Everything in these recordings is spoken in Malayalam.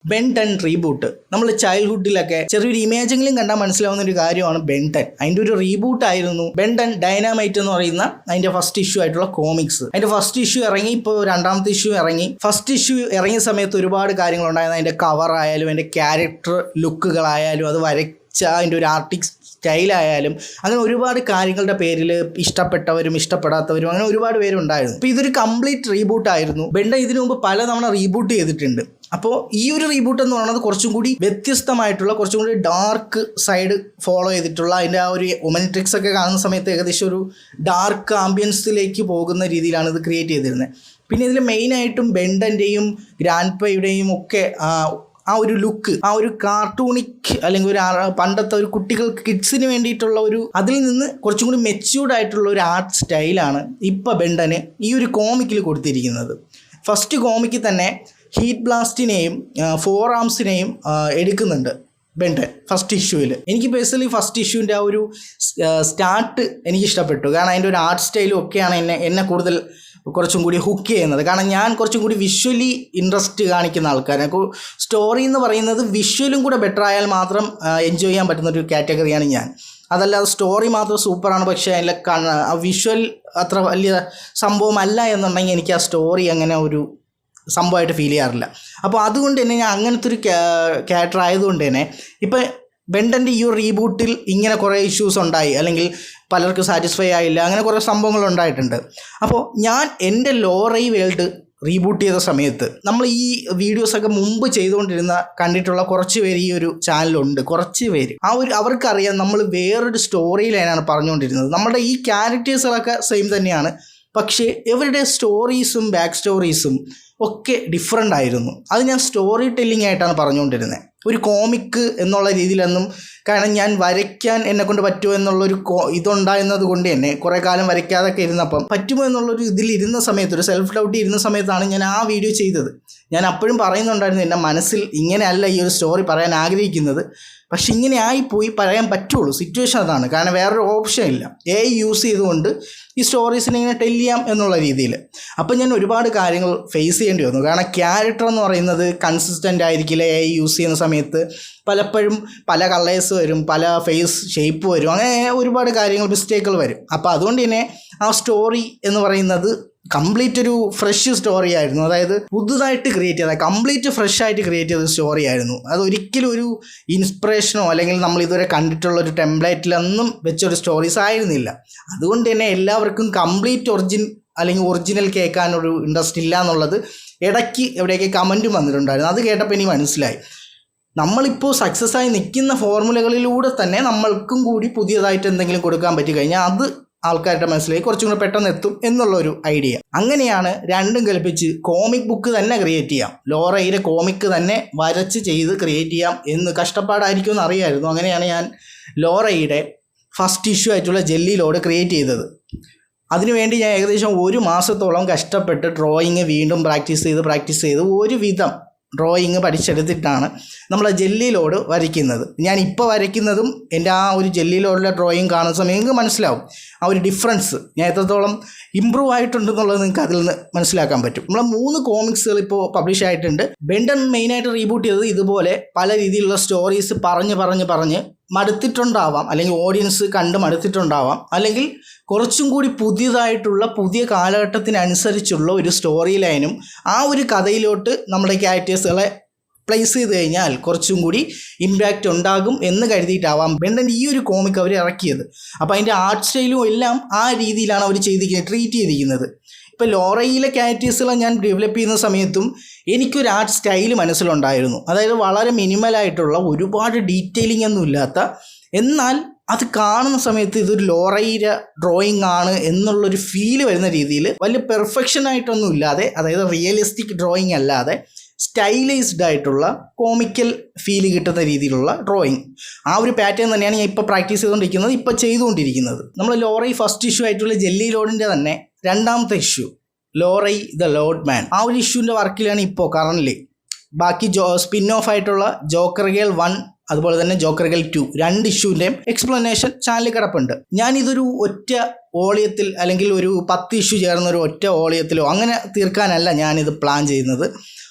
Ben 10 reboot. നമ്മൾ ചൈൽഡ്ഹുഡിലൊക്കെ ചെറിയൊരു ഇമേജെങ്കിലും കണ്ടാൽ മനസ്സിലാവുന്ന ഒരു കാര്യമാണ് ബെൻ 10. അതിൻ്റെ ഒരു റീബൂട്ട് ആയിരുന്നു ബെൻ 10 ഡൈനാമൈറ്റ് എന്ന് പറയുന്ന അതിൻ്റെ ഫസ്റ്റ് ഇഷ്യൂ ആയിട്ടുള്ള കോമിക്സ്. അതിൻ്റെ ഫസ്റ്റ് ഇഷ്യൂ ഇറങ്ങി, ഇപ്പോൾ രണ്ടാമത്തെ ഇഷ്യൂ ഇറങ്ങി. ഫസ്റ്റ് ഇഷ്യൂ ഇറങ്ങിയ സമയത്ത് ഒരുപാട് കാര്യങ്ങളുണ്ടായിരുന്നു. അതിൻ്റെ കവർ ആയാലും അതിൻ്റെ ക്യാരക്ടർ ലുക്കുകളായാലും അത് അതിൻ്റെ ഒരു ആർട്ടിക് സ്റ്റൈലായാലും അങ്ങനെ ഒരുപാട് കാര്യങ്ങളുടെ പേരിൽ ഇഷ്ടപ്പെട്ടവരും ഇഷ്ടപ്പെടാത്തവരും അങ്ങനെ ഒരുപാട് പേരുണ്ടായിരുന്നു. അപ്പോൾ ഇതൊരു കംപ്ലീറ്റ് റീബൂട്ടായിരുന്നു. ബെൻ 10 ഇതിനു മുമ്പ് പലതവണ റീബൂട്ട് ചെയ്തിട്ടുണ്ട്. അപ്പോൾ ഈ ഒരു റീബൂട്ട് എന്ന് പറയുന്നത് കുറച്ചും കൂടി വ്യത്യസ്തമായിട്ടുള്ള, കുറച്ചും കൂടി ഡാർക്ക് സൈഡ് ഫോളോ ചെയ്തിട്ടുള്ള, അതിൻ്റെ ആ ഒരു ഒമനിട്രിക്സ് ഒക്കെ കാണുന്ന സമയത്ത് ഏകദേശം ഒരു ഡാർക്ക് ആംബിയൻസിലേക്ക് പോകുന്ന രീതിയിലാണ് ഇത് ക്രിയേറ്റ് ചെയ്തിരുന്നത്. പിന്നെ ഇതിൽ മെയിനായിട്ടും ബെൻ 10ൻ്റെയും ഗ്രാൻഡ് പയുടെയും ഒക്കെ ആ ഒരു ലുക്ക്, ആ ഒരു കാർട്ടൂണിക് അല്ലെങ്കിൽ ഒരു പണ്ടത്തെ ഒരു കുട്ടികൾക്ക് കിഡ്സിന് വേണ്ടിയിട്ടുള്ള ഒരു അതിൽ നിന്ന് കുറച്ചും കൂടി മെച്യൂർഡ് ആയിട്ടുള്ള ഒരു ആർട്ട് സ്റ്റൈലാണ് ഇപ്പോൾ ബെൻ 10 ഈ ഒരു കോമിക്കിൽ കൊടുത്തിരിക്കുന്നത്. ഫസ്റ്റ് കോമിക്കിൽ തന്നെ ഹീറ്റ് ബ്ലാസ്റ്റിനെയും ഫോർ ആംസിനെയും എടുക്കുന്നുണ്ട് ബെൻ 10 ഫസ്റ്റ് ഇഷ്യൂവിൽ. എനിക്ക് പേഴ്സണലി ഫസ്റ്റ് ഇഷ്യൂവിൻ്റെ ആ ഒരു സ്റ്റാർട്ട് എനിക്ക് ഇഷ്ടപ്പെട്ടു. കാരണം അതിൻ്റെ ഒരു ആർട്ട് സ്റ്റൈലും ഒക്കെയാണ് എന്നെ കൂടുതൽ കുറച്ചും കൂടി ഹുക്ക് ചെയ്യുന്നത്. കാരണം ഞാൻ കുറച്ചും കൂടി വിഷ്വലി ഇൻട്രസ്റ്റ് കാണിക്കുന്ന ആൾക്കാരാണ്. സ്റ്റോറി എന്ന് പറയുന്നത് വിഷ്വലും കൂടെ ബെറ്റർ ആയാൽ മാത്രം എൻജോയ് ചെയ്യാൻ പറ്റുന്നൊരു കാറ്റഗറിയാണ് ഞാൻ. അതല്ലാതെ സ്റ്റോറി മാത്രം സൂപ്പറാണ് പക്ഷേ അതിലെ വിഷ്വൽ അത്ര വലിയ സംഭവമല്ല എന്നുണ്ടെങ്കിൽ എനിക്ക് ആ സ്റ്റോറി അങ്ങനെ ഒരു സംഭവമായിട്ട് ഫീൽ ചെയ്യാറില്ല. അപ്പോൾ അതുകൊണ്ട് തന്നെ ഞാൻ അങ്ങനത്തെ ഒരു ക്യാരക്ടർ ആയതുകൊണ്ട് തന്നെ ഇപ്പം ബെൻ 10 ഈ ഒരു റീബൂട്ടിൽ ഇങ്ങനെ കുറേ ഇഷ്യൂസ് ഉണ്ടായി, അല്ലെങ്കിൽ പലർക്കും സാറ്റിസ്ഫൈ ആയില്ല, അങ്ങനെ കുറേ സംഭവങ്ങൾ ഉണ്ടായിട്ടുണ്ട്. അപ്പോൾ ഞാൻ എൻ്റെ ലോറൈ വേൾഡ് റീബൂട്ട് ചെയ്ത സമയത്ത് നമ്മൾ ഈ വീഡിയോസൊക്കെ മുമ്പ് ചെയ്തുകൊണ്ടിരുന്ന കണ്ടിട്ടുള്ള കുറച്ച് പേര് ഈ ഒരു ചാനലുണ്ട്. കുറച്ച് പേര് അവർക്കറിയാം നമ്മൾ വേറൊരു സ്റ്റോറി ലൈനാണ് പറഞ്ഞുകൊണ്ടിരുന്നത്. നമ്മുടെ ഈ ക്യാരക്ടേഴ്സുകളൊക്കെ സെയിം തന്നെയാണ്, പക്ഷേ ഇവരുടെ സ്റ്റോറീസും ബാക്ക് സ്റ്റോറീസും ഒക്കെ ഡിഫറെൻ്റ് ആയിരുന്നു. അത് ഞാൻ സ്റ്റോറി ടെല്ലിംഗ് ആയിട്ടാണ് പറഞ്ഞുകൊണ്ടിരുന്നത്, ഒരു കോമിക്ക് എന്നുള്ള രീതിയിലൊന്നും. കാരണം ഞാൻ വരയ്ക്കാൻ എന്നെക്കൊണ്ട് പറ്റുമോ എന്നുള്ളൊരു ഇതുണ്ടായിരുന്നത് കൊണ്ട് തന്നെ കുറേ കാലം വരയ്ക്കാതൊക്കെ ഇരുന്നപ്പം പറ്റുമോ എന്നുള്ളൊരു ഇതിലിരുന്ന സമയത്ത്, ഒരു സെൽഫ് ഡൗട്ട് ഇരുന്ന സമയത്താണ് ഞാൻ ആ വീഡിയോ ചെയ്തത്. ഞാൻ അപ്പോഴും പറയുന്നുണ്ടായിരുന്നു എൻ്റെ മനസ്സിൽ ഇങ്ങനെയല്ല ഈ ഒരു സ്റ്റോറി പറയാൻ ആഗ്രഹിക്കുന്നത്, പക്ഷെ ഇങ്ങനെ ആയിപ്പോയി, പറയാൻ പറ്റുള്ളൂ, സിറ്റുവേഷൻ അതാണ്. കാരണം വേറൊരു ഓപ്ഷൻ ഇല്ല, AI യൂസ് ചെയ്തുകൊണ്ട് ഈ സ്റ്റോറീസിനെ ഇങ്ങനെ ടെൽ ചെയ്യാം എന്നുള്ള രീതിയിൽ. അപ്പം ഞാൻ ഒരുപാട് കാര്യങ്ങൾ ഫേസ് ചെയ്യേണ്ടി വന്നു. കാരണം ക്യാരക്ടർ എന്ന് പറയുന്നത് കൺസിസ്റ്റൻ്റ് ആയിരിക്കില്ല. AI യൂസ് ചെയ്യുന്ന സമയത്ത് പലപ്പോഴും പല കളേഴ്സ് വരും, പല ഫേസ് ഷേപ്പ് വരും, അങ്ങനെ ഒരുപാട് കാര്യങ്ങൾ മിസ്റ്റേക്കുകൾ വരും. അപ്പോൾ അതുകൊണ്ട് തന്നെ ആ സ്റ്റോറി എന്ന് പറയുന്നത് കംപ്ലീറ്റ് ഒരു ഫ്രഷ് സ്റ്റോറി ആയിരുന്നു. അതായത് പുതുതായിട്ട് ക്രിയേറ്റ് ചെയ്ത, കംപ്ലീറ്റ് ഫ്രഷ് ആയിട്ട് ക്രിയേറ്റ് ചെയ്ത സ്റ്റോറി ആയിരുന്നു. അതൊരിക്കലും ഒരു ഇൻസ്പിറേഷനോ അല്ലെങ്കിൽ നമ്മൾ ഇതുവരെ കണ്ടിട്ടുള്ള ഒരു ടെംപ്ലേറ്റിലൊന്നും വെച്ചൊരു സ്റ്റോറീസ് ആയിരുന്നില്ല. അതുകൊണ്ട് തന്നെ എല്ലാവർക്കും കംപ്ലീറ്റ് ഒറിജിനൽ കേൾക്കാനൊരു ഇൻട്രസ്റ്റ് ഇല്ല എന്നുള്ളത് ഇടയ്ക്ക് എവിടെയൊക്കെ കമൻറ്റും വന്നിട്ടുണ്ടായിരുന്നു. അത് കേട്ടപ്പോൾ എനിക്ക് മനസ്സിലായി, നമ്മളിപ്പോൾ സക്സസ് ആയി നിൽക്കുന്ന ഫോർമുലകളിലൂടെ തന്നെ നമ്മൾക്കും കൂടി പുതിയതായിട്ട് എന്തെങ്കിലും കൊടുക്കാൻ പറ്റി കഴിഞ്ഞാൽ അത് ആൾക്കാരുടെ മനസ്സിലേക്ക് കുറച്ചും കൂടെ പെട്ടെന്ന് എത്തും എന്നുള്ളൊരു ഐഡിയ. അങ്ങനെയാണ് രണ്ടും കൽപ്പിച്ച് കോമിക് ബുക്ക് തന്നെ ക്രിയേറ്റ് ചെയ്യാം, ലോറയിലെ കോമിക്ക് തന്നെ വരച്ച് ചെയ്ത് ക്രിയേറ്റ് ചെയ്യാം എന്ന് കഷ്ടപ്പാടായിരിക്കും എന്ന് അറിയായിരുന്നു. അങ്ങനെയാണ് ഞാൻ ലോറയുടെ ഫസ്റ്റ് ഇഷ്യൂ ആയിട്ടുള്ള ജെല്ലി ലോഡ് ക്രിയേറ്റ് ചെയ്തത്. അതിനുവേണ്ടി ഞാൻ ഏകദേശം 1 മാസത്തോളം കഷ്ടപ്പെട്ട് ഡ്രോയിങ് വീണ്ടും പ്രാക്ടീസ് ചെയ്ത് ഒരുവിധം ഡ്രോയിങ് പഠിച്ചെടുത്തിട്ടാണ് നമ്മൾ ജെല്ലി ലോഡ് വരയ്ക്കുന്നത്. ഞാൻ ഇപ്പോൾ വരയ്ക്കുന്നതും എൻ്റെ ആ ഒരു ജെല്ലി ലോഡിലെ ഡ്രോയിങ് കാണുന്ന സമയം നിങ്ങൾക്ക് മനസ്സിലാവും ആ ഒരു ഡിഫറൻസ്, ഞാൻ എത്രത്തോളം ഇമ്പ്രൂവ് ആയിട്ടുണ്ടെന്നുള്ളത് നിങ്ങൾക്ക് അതിൽ നിന്ന് മനസ്സിലാക്കാൻ പറ്റും. നമ്മളെ 3 കോമിക്സുകൾ ഇപ്പോൾ പബ്ലിഷ് ആയിട്ടുണ്ട്. ബെൻ 10 മെയിനായിട്ട് റീബൂട്ട് ചെയ്തത് ഇതുപോലെ പല രീതിയിലുള്ള സ്റ്റോറീസ് പറഞ്ഞ് മടുത്തിട്ടുണ്ടാവാം, അല്ലെങ്കിൽ ഓഡിയൻസ് കണ്ട് മടുത്തിട്ടുണ്ടാവാം, അല്ലെങ്കിൽ കുറച്ചും കൂടി പുതിയതായിട്ടുള്ള പുതിയ കാലഘട്ടത്തിനനുസരിച്ചുള്ള ഒരു സ്റ്റോറി ലൈനും ആ ഒരു കഥയിലോട്ട് നമ്മുടെ ക്യാരക്ടേഴ്സുകളെ പ്ലേസ് ചെയ്ത് കഴിഞ്ഞാൽ കുറച്ചും കൂടി ഇമ്പാക്റ്റ് ഉണ്ടാകും എന്ന് കരുതിയിട്ടാവാം ബെൻ 10 ഈ ഒരു കോമിക് അവർ ഇറക്കിയത്. അപ്പോൾ അതിൻ്റെ ആർട്ട് സ്റ്റൈലും എല്ലാം ആ രീതിയിലാണ് അവർ ട്രീറ്റ് ചെയ്തിരിക്കുന്നത്. ഇപ്പോൾ ലോറയിലെ ക്യാരക്ടേഴ്സുകളെ ഞാൻ ഡെവലപ്പ് ചെയ്യുന്ന സമയത്തും എനിക്കൊരു ആർട്ട് സ്റ്റൈൽ മനസ്സിലുണ്ടായിരുന്നു. അതായത് വളരെ മിനിമലായിട്ടുള്ള, ഒരുപാട് ഡീറ്റെയിലിംഗ് ഒന്നും ഇല്ലാത്ത, എന്നാൽ അത് കാണുന്ന സമയത്ത് ഇതൊരു ലോറയിലെ ഡ്രോയിങ് ആണ് എന്നുള്ളൊരു ഫീല് വരുന്ന രീതിയിൽ, വലിയ പെർഫെക്ഷൻ ആയിട്ടൊന്നും ഇല്ലാതെ, അതായത് റിയലിസ്റ്റിക് ഡ്രോയിങ് അല്ലാതെ സ്റ്റൈലൈസ്ഡ് ആയിട്ടുള്ള കോമിക്കൽ ഫീല് കിട്ടുന്ന രീതിയിലുള്ള ഡ്രോയിങ്, ആ ഒരു പാറ്റേൺ തന്നെയാണ് ഞാൻ ഇപ്പോൾ പ്രാക്ടീസ് ചെയ്തുകൊണ്ടിരിക്കുന്നത്. നമ്മൾ ലോറൈ ഫസ്റ്റ് ഇഷ്യൂ ആയിട്ടുള്ള ജെല്ലി ലോഡിൻ്റെ തന്നെ രണ്ടാമത്തെ ഇഷ്യൂ ലോറൈ ദ ലോഡ് മാൻ, ആ ഒരു ഇഷ്യൂവിൻ്റെ വർക്കിലാണ് ഇപ്പോൾ കറൻ്റ്. ബാക്കി സ്പിൻ ഓഫ് ആയിട്ടുള്ള ജോക്കർ ഗേൾ 1 അതുപോലെ തന്നെ ജോക്കർ ഗേൾ 2 2 ഇഷ്യൂവിൻ്റെയും എക്സ്പ്ലനേഷൻ ചാനലിൽ കിടപ്പുണ്ട്. ഞാനിതൊരു ഒറ്റ വോളിയത്തിൽ അല്ലെങ്കിൽ ഒരു 10 ഇഷ്യൂ ചേർന്ന ഒരു ഒറ്റ വോളിയത്തിലോ അങ്ങനെ തീർക്കാനല്ല ഞാനിത് പ്ലാൻ ചെയ്യുന്നത്.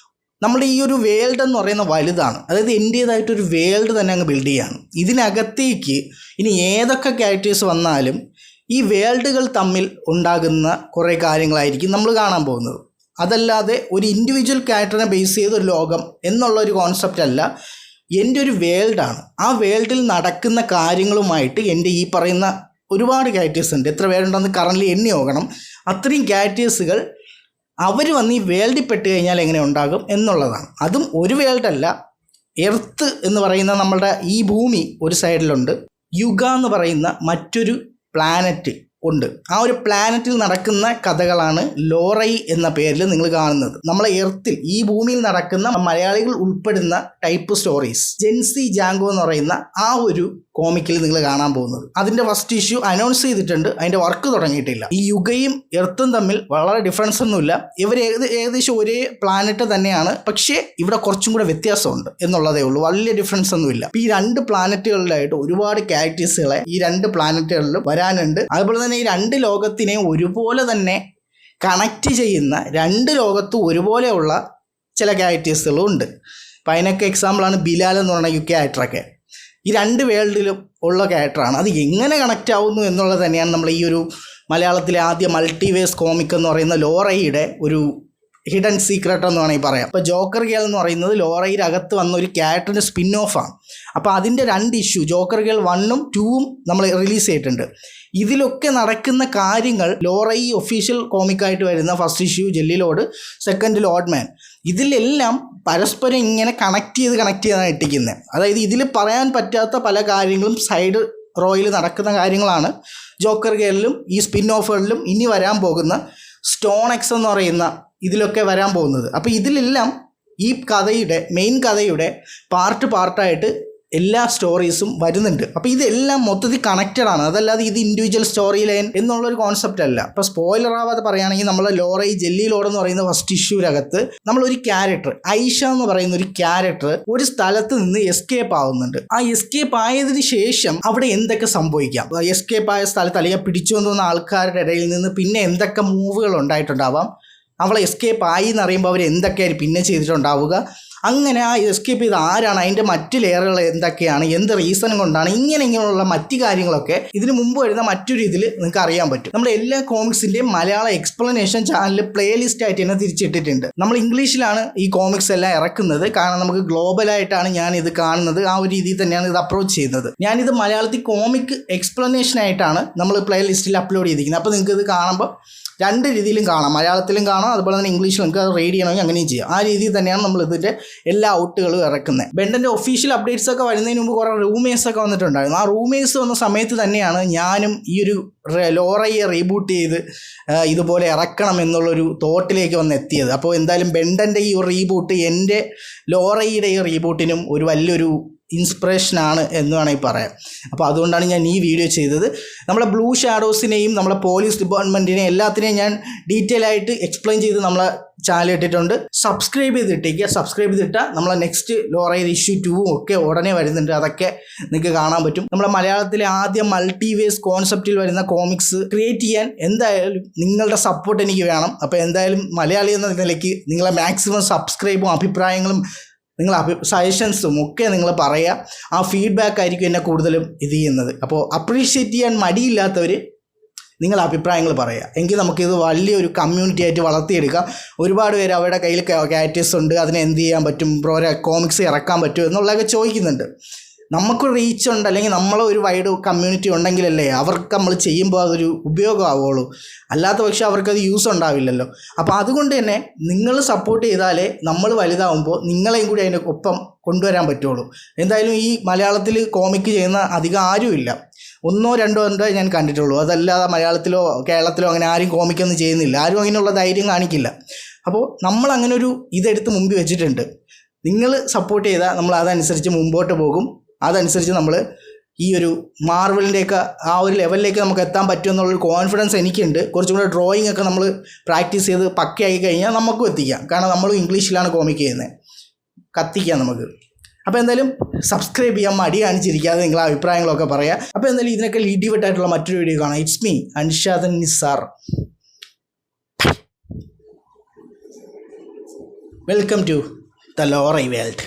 നമ്മുടെ ഈ ഒരു വേൾഡ് എന്ന് പറയുന്ന വലുതാണ്. അതായത് എൻ്റേതായിട്ടൊരു വേൾഡ് തന്നെ അങ്ങ് ബിൽഡ് ചെയ്യാണ്. ഇതിനകത്തേക്ക് ഇനി ഏതൊക്കെ ക്യാരക്ടേഴ്സ് വന്നാലും ഈ വേൾഡുകൾ തമ്മിൽ ഉണ്ടാകുന്ന കുറേ കാര്യങ്ങളായിരിക്കും നമ്മൾ കാണാൻ പോകുന്നത്. അതല്ലാതെ ഒരു ഇൻഡിവിജ്വൽ ക്യാരക്ടറിനെ ബേസ് ചെയ്ത ഒരു ലോകം എന്നുള്ള ഒരു കോൺസെപ്റ്റ് അല്ല. എൻ്റെ ഒരു വേൾഡാണ്. ആ വേൾഡിൽ നടക്കുന്ന കാര്യങ്ങളുമായിട്ട് എൻ്റെ ഈ പറയുന്ന ഒരുപാട് ക്യാരക്ടേഴ്സ് ഉണ്ട്. എത്ര പേരുണ്ടെന്ന് കറൻ്റ് എണ്ണി നോക്കണം. അത്രയും ക്യാരക്ടേഴ്സുകൾ അവർ വന്ന് ഈ വേൾഡിൽ പെട്ട് കഴിഞ്ഞാൽ എങ്ങനെ ഉണ്ടാകും എന്നുള്ളതാണ്. അതും ഒരു വേൾഡല്ല, എർത്ത് എന്ന് പറയുന്ന നമ്മളുടെ ഈ ഭൂമി ഒരു സൈഡിലുണ്ട്, യുഗ എന്ന് പറയുന്ന മറ്റൊരു പ്ലാനറ്റ് ഉണ്ട്. ആ ഒരു പ്ലാനറ്റിൽ നടക്കുന്ന കഥകളാണ് ലോറൈ എന്ന പേരിൽ നിങ്ങൾ കാണുന്നത്. നമ്മളെ എർത്തിൽ ഈ ഭൂമിയിൽ നടക്കുന്ന മലയാളികൾ ഉൾപ്പെടുന്ന ടൈപ്പ് സ്റ്റോറീസ് ജെൻസി ജാങ്കോ എന്ന് പറയുന്ന ആ ഒരു കോമിക്കിൽ നിങ്ങൾ കാണാൻ പോകുന്നത്. അതിൻ്റെ ഫസ്റ്റ് ഇഷ്യൂ അനൗൺസ് ചെയ്തിട്ടുണ്ട്, അതിൻ്റെ വർക്ക് തുടങ്ങിയിട്ടില്ല. ഈ യുഗയും എർത്തും തമ്മിൽ വളരെ ഡിഫറൻസ് ഒന്നുമില്ല. ഇവർ ഏകദേശം ഒരേ പ്ലാനറ്റ് തന്നെയാണ്, പക്ഷേ ഇവിടെ കുറച്ചും കൂടെ വ്യത്യാസമുണ്ട് എന്നുള്ളതേ ഉള്ളൂ. വലിയ ഡിഫറൻസ് ഒന്നുമില്ല. ഈ രണ്ട് പ്ലാനറ്റുകളിലായിട്ട് ഒരുപാട് ക്യാരക്ടേഴ്സുകളെ ഈ രണ്ട് പ്ലാനറ്റുകളിലും വരാനുണ്ട്. അതുപോലെ തന്നെ ഈ രണ്ട് ലോകത്തിനെ ഒരുപോലെ തന്നെ കണക്റ്റ് ചെയ്യുന്ന, രണ്ട് ലോകത്തും ഒരുപോലെയുള്ള ചില ക്യാരക്ടേഴ്സുകളും ഉണ്ട്. അപ്പം അതിനൊക്കെ എക്സാമ്പിളാണ് ബിലാൽ എന്ന് പറയുന്ന ക്യാരക്ടറൊക്കെ. ഈ രണ്ട് വേൾഡിലും ഉള്ള ക്യാരക്ടറാണ്. അത് എങ്ങനെ കണക്റ്റ് ആവുന്നു എന്നുള്ളത് തന്നെയാണ് നമ്മൾ ഈ ഒരു മലയാളത്തിലെ ആദ്യ മൾട്ടിവേഴ്സ് കോമിക് എന്ന് പറയുന്ന ലോറയുടെ ഒരു ഹിഡൻ സീക്രട്ട് എന്ന് വേണമെങ്കിൽ പറയാം. അപ്പോൾ ജോക്കർ ഗേൾ എന്ന് പറയുന്നത് ലോറയുടെ അകത്ത് വന്ന ഒരു ക്യാരക്ടറിൻ്റെ സ്പിൻ ഓഫാണ്. അപ്പോൾ അതിൻ്റെ രണ്ട് ഇഷ്യൂ ജോക്കർ ഗേൾ 1ഉം 2ഉം നമ്മൾ റിലീസ് ചെയ്തിട്ടുണ്ട്. ഇതിലൊക്കെ നടക്കുന്ന കാര്യങ്ങൾ ലോറൈ ഒഫീഷ്യൽ കോമിക്കായിട്ട് വരുന്ന ഫസ്റ്റ് ഇഷ്യൂ ജെല്ലിലോഡ്, സെക്കൻഡ് ലോഡ് മാൻ, ഇതിലെല്ലാം പരസ്പരം ഇങ്ങനെ കണക്ട് ചെയ്താണ് ഇട്ടിക്കുന്നത്. അതായത് ഇതിൽ പറയാൻ പറ്റാത്ത പല കാര്യങ്ങളും സൈഡ് റോയിൽ നടക്കുന്ന കാര്യങ്ങളാണ് ജോക്കർ ഗേളിലും ഈ സ്പിൻ ഓഫുകളിലും ഇനി വരാൻ പോകുന്ന സ്റ്റോൺ എക്സ് എന്ന് പറയുന്ന ഇതിലൊക്കെ വരാൻ പോകുന്നത്. അപ്പോൾ ഇതിലെല്ലാം ഈ കഥയുടെ മെയിൻ കഥയുടെ പാർട്ടായിട്ട് എല്ലാ സ്റ്റോറീസും വരുന്നുണ്ട്. അപ്പോൾ ഇതെല്ലാം മൊത്തത്തിൽ കണക്റ്റഡ് ആണ്. അതല്ലാതെ ഇത് ഇൻഡിവിജ്വൽ സ്റ്റോറി ലൈൻ എന്നുള്ളൊരു കോൺസെപ്റ്റ് അല്ല. ഇപ്പോൾ സ്പോയിലർ ആവാതെ പറയുകയാണെങ്കിൽ നമ്മൾ ലോറൈ ജെല്ലി ലോഡ് എന്ന് പറയുന്ന ഫസ്റ്റ് ഇഷ്യൂരകത്ത് നമ്മളൊരു ക്യാരക്ടർ ഐഷ എന്ന് പറയുന്ന ഒരു ക്യാരക്ടർ ഒരു സ്ഥലത്ത് നിന്ന് എസ്കേപ്പ് ആവുന്നുണ്ട്. ആ എസ്കേപ്പ് ആയതിനു ശേഷം അവിടെ എന്തൊക്കെ സംഭവിക്കാം, എസ്കേപ്പ് ആയ സ്ഥലത്ത് അല്ലെങ്കിൽ പിടിച്ചു കൊണ്ടുവന്ന ആൾക്കാരുടെ ഇടയിൽ നിന്ന് പിന്നെ എന്തൊക്കെ മൂവുകൾ ഉണ്ടായിട്ടുണ്ടാവാം, അവളെ എസ്കേപ്പ് ആയി എന്ന് അറിയുമ്പോൾ അവർ എന്തൊക്കെയായിരിക്കും പിന്നെ ചെയ്തിട്ടുണ്ടാവുക, അങ്ങനെ ആ എസ്കേപ്പ് ചെയ്ത് ആരാണ്, അതിൻ്റെ മറ്റ് ലെയറുകൾ എന്തൊക്കെയാണ്, എന്ത് റീസൺ കൊണ്ടാണ്, ഇങ്ങനെയുള്ള മറ്റു കാര്യങ്ങളൊക്കെ ഇതിന് മുമ്പ് വരുന്ന മറ്റൊരു ഇതിൽ നിങ്ങൾക്ക് അറിയാൻ പറ്റും. നമ്മുടെ എല്ലാ കോമിക്സിൻ്റെയും മലയാള എക്സ്പ്ലനേഷൻ ചാനൽ പ്ലേലിസ്റ്റ് ആയിട്ട് തന്നെ തിരിച്ചിട്ടിട്ടുണ്ട്. നമ്മൾ ഇംഗ്ലീഷിലാണ് ഈ കോമിക്സ് എല്ലാം ഇറക്കുന്നത്, കാരണം നമുക്ക് ഗ്ലോബലായിട്ടാണ് ഞാൻ ഇത് കാണുന്നത്. ആ ഒരു രീതിയിൽ തന്നെയാണ് ഇത് അപ്രോച്ച് ചെയ്യുന്നത്. ഞാനിത് മലയാളത്തിൽ കോമിക് എക്സ്പ്ലനേഷൻ ആയിട്ടാണ് നമ്മൾ പ്ലേലിസ്റ്റിൽ അപ്ലോഡ് ചെയ്തിരിക്കുന്നത്. അപ്പോൾ നിങ്ങൾക്ക് ഇത് കാണുമ്പോൾ രണ്ട് രീതിയിലും കാണാം, മലയാളത്തിലും കാണാം, അതുപോലെ തന്നെ ഇംഗ്ലീഷിൽ നിങ്ങൾക്ക് അത് റീഡ് ചെയ്യണമെങ്കിൽ അങ്ങനെയും ചെയ്യാം. ആ രീതിയിൽ തന്നെയാണ് നമ്മൾ ഇതിൻ്റെ എല്ലാ ഔട്ടുകളും ഇറക്കുന്നത്. ബെൻഡൻ്റെ ഒഫീഷ്യൽ അപ്ഡേറ്റ്സ് ഒക്കെ വരുന്നതിന് മുമ്പ് കുറേ റൂമേഴ്സ് ഒക്കെ വന്നിട്ടുണ്ടായിരുന്നു. ആ റൂമേഴ്സ് വന്ന സമയത്ത് തന്നെയാണ് ഞാനും ഈ ഒരു ലോറയെ റീബൂട്ട് ചെയ്ത് ഇതുപോലെ ഇറക്കണം എന്നുള്ളൊരു തോട്ടിലേക്ക് വന്ന് എത്തിയത്. അപ്പോൾ എന്തായാലും ബെൻഡൻ്റെ ഈ ഒരു റീബൂട്ട് എൻ്റെ ലോറയുടെ ഈ റീബൂട്ടിനും ഒരു വലിയൊരു ഇൻസ്പിറേഷനാണ് എന്ന് വേണമെങ്കിൽ പറയാം. അപ്പോൾ അതുകൊണ്ടാണ് ഞാൻ ഈ വീഡിയോ ചെയ്തത്. നമ്മളെ ബ്ലൂ ഷാഡോസിനെയും നമ്മളെ പോലീസ് ഡിപ്പാർട്ട്മെൻറ്റിനെയും എല്ലാത്തിനെയും ഞാൻ ഡീറ്റെയിൽ ആയിട്ട് എക്സ്പ്ലെയിൻ ചെയ്ത് നമ്മളെ ചാനൽ ഇട്ടിട്ടുണ്ട്. സബ്സ്ക്രൈബ് ചെയ്തിട്ടാൽ നമ്മളെ നെക്സ്റ്റ് ലോറയിൽ ഇഷ്യൂ 2 ഒക്കെ ഉടനെ വരുന്നുണ്ട്. അതൊക്കെ നിങ്ങൾക്ക് കാണാൻ പറ്റും. നമ്മുടെ മലയാളത്തിലെ ആദ്യ മൾട്ടിവേഴ്സ് കോൺസെപ്റ്റിൽ വരുന്ന കോമിക്സ് ക്രിയേറ്റ് ചെയ്യാൻ എന്തായാലും നിങ്ങളുടെ സപ്പോർട്ട് എനിക്ക് വേണം. അപ്പോൾ എന്തായാലും മലയാളി എന്ന നിലയ്ക്ക് നിങ്ങളെ മാക്സിമം സബ്സ്ക്രൈബും അഭിപ്രായങ്ങളും സജഷൻസും ഒക്കെ നിങ്ങൾ പറയുക. ആ ഫീഡ്ബാക്ക് ആയിരിക്കും എന്നെ കൂടുതലും ഇത് ചെയ്യുന്നത്. അപ്പോൾ അപ്രീഷിയേറ്റ് ചെയ്യാൻ മടിയില്ലാത്തവർ നിങ്ങളുടെ അഭിപ്രായങ്ങൾ പറയുക. എങ്കിൽ നമുക്കിത് വലിയൊരു കമ്മ്യൂണിറ്റി ആയിട്ട് വളർത്തിയെടുക്കാം. ഒരുപാട് പേര് അവരുടെ കയ്യിൽ ക്യാരക്ടേഴ്സ് ഉണ്ട്, അതിനെ എന്ത് ചെയ്യാൻ പറ്റും, കോമിക്സ് ഇറക്കാൻ പറ്റും എന്നുള്ളതൊക്കെ ചോദിക്കുന്നുണ്ട്. നമുക്ക് റീച്ച് ഉണ്ട്, അല്ലെങ്കിൽ നമ്മളെ ഒരു വൈഡ് കമ്മ്യൂണിറ്റി ഉണ്ടെങ്കിലല്ലേ അവർക്ക് നമ്മൾ ചെയ്യുമ്പോൾ അതൊരു ഉപയോഗമാവുള്ളൂ. അല്ലാത്ത പക്ഷേ അവർക്കത് യൂസ് ഉണ്ടാവില്ലല്ലോ. അപ്പോൾ അതുകൊണ്ട് തന്നെ നിങ്ങൾ സപ്പോർട്ട് ചെയ്താലേ നമ്മൾ വലുതാവുമ്പോൾ നിങ്ങളെയും കൂടി അതിൻ്റെ ഒപ്പം കൊണ്ടുവരാൻ പറ്റുള്ളൂ. എന്തായാലും ഈ മലയാളത്തിൽ കോമിക്ക് ചെയ്യുന്ന അധികം ആരുമില്ല, 1 2 ഞാൻ കണ്ടിട്ടുള്ളൂ. അതല്ലാതെ മലയാളത്തിലോ കേരളത്തിലോ അങ്ങനെ ആരും കോമിക്കൊന്നും ചെയ്യുന്നില്ല, ആരും അങ്ങനെയുള്ള ധൈര്യം കാണിക്കില്ല. അപ്പോൾ നമ്മൾ അങ്ങനെ ഒരു ഇതെടുത്ത് മുമ്പിൽ വെച്ചിട്ടുണ്ട്. നിങ്ങൾ സപ്പോർട്ട് ചെയ്താൽ നമ്മൾ അതനുസരിച്ച് മുമ്പോട്ട് പോകും. അതനുസരിച്ച് നമ്മൾ ഈ ഒരു മാർവലിൻ്റെയൊക്കെ ആ ഒരു ലെവലിലേക്ക് നമുക്ക് എത്താൻ പറ്റുമെന്നുള്ളൊരു കോൺഫിഡൻസ് എനിക്കുണ്ട്. കുറച്ചും കൂടെ ഡ്രോയിങ് ഒക്കെ നമ്മൾ പ്രാക്ടീസ് ചെയ്ത് പക്കയായി കഴിഞ്ഞാൽ നമുക്കും എത്തിക്കാം. കാരണം നമ്മൾ ഇംഗ്ലീഷിലാണ് കോമിക്ക് ചെയ്യുന്നത്, കത്തിക്കാം നമുക്ക്. അപ്പോൾ എന്തായാലും സബ്സ്ക്രൈബ് ചെയ്യാൻ മടി കാണിച്ചിരിക്കാതെ നിങ്ങളെ അഭിപ്രായങ്ങളൊക്കെ പറയാം. അപ്പോൾ എന്തായാലും ഇതിനൊക്കെ ലീഡിവട്ടായിട്ടുള്ള മറ്റൊരു വീഡിയോ കാണാം. It's me Anshadan Nisar. Welcome to the lorry world.